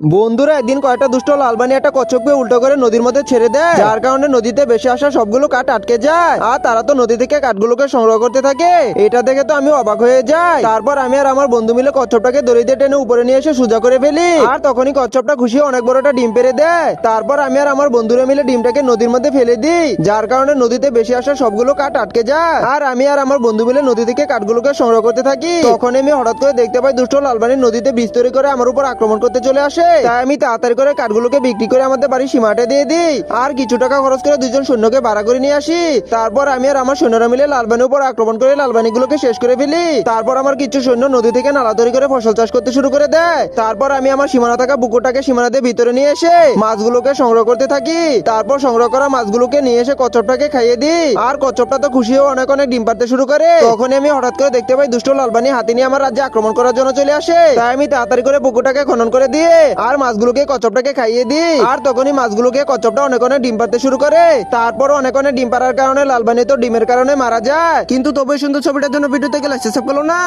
বন্ধুরা একদিন কয়েকটা দুষ্ট লালবানি একটা কচ্ছপকে উল্টো করে নদীর মধ্যে ছেড়ে দেয়, যার কারণে নদীতে বেশি আসা সবগুলো কাঠ আটকে যায়। আর তারা তো নদী থেকে কাঠগুলোকে সংগ্রহ করতে থাকে। এটা দেখে তো আমি অবাক হয়ে যাই। তারপর আমি আর আমার বন্ধু মিলে কচ্ছপটাকে দড়ি দিয়ে টেনে উপরে নিয়ে এসে সোজা করে ফেলি। আর তখনই কচ্ছপটা খুশি হয়ে অনেক বড় একটা ডিম পেড়ে দেয়। তারপর আমি আর আমার বন্ধুরা মিলে ডিমটাকে নদীর মধ্যে ফেলে দিই, যার কারণে নদীতে বেশি আসা সবগুলো কাঠ আটকে যায়। আর আমি আর আমার বন্ধু মিলে নদী থেকে কাঠগুলোকে সংগ্রহ করতে থাকি। তখন আমি হঠাৎ করে দেখতে পাই দুষ্ট লালবানি নদীতে বীজ তৈরি করে আমার উপর আক্রমণ করতে চলে আসে। তাই আমি তাড়াতাড়ি করে কাঠগুলোকে বিক্রি করে আমাদের বাড়ির সীমাটে দিয়ে দিই। আর কিছু টাকা খরচ করে দুজন সৈন্যকে ভাড়া করে নিয়ে আসি। তারপর আমি আর আমার সৈন্যরা মিলে লালবানির উপর আক্রমণ করে লালবানিগুলোকে শেষ করে ফেলি। তারপর আমার কিছু সৈন্য নদী থেকে নালা তৈরি করে ফসল চাষ করতে শুরু করে দেয়। তারপর আমি আমার সীমানা থাকা পুকুরটাকে সীমানাতে ভিতরে নিয়ে এসে মাছগুলোকে সংগ্রহ করতে থাকি। তারপর সংগ্রহ করা মাছগুলোকে নিয়ে এসে কচ্ছপটাকে খাইয়ে দিই। আর কচ্ছপটা তো খুশি হয়ে অনেক অনেক ডিম পাড়তে শুরু করে। তখন আমি হঠাৎ করে দেখতে পাই দুষ্ট লালবানি হাতি নিয়ে আমার রাজ্যে আক্রমণ করার জন্য চলে আসে। তাই আমি তাড়াতাড়ি করে পুকুরটাকে খনন করে দিয়ে আর মাছগুলোকে কচ্ছপটাকে খাইয়ে দিই। আর তখনই মাছগুলোকে কচ্ছপটা অনেক অনেক ডিম পাড়তে শুরু করে। তারপর অনেক অনেক ডিম পাড়ার কারণে লালবানি তো ডিমের কারণে মারা যায়। কিন্তু তবে সুন্দর ছবিটার জন্য ভিডিওতে লাইক সাবস্ক্রাইব করলো না।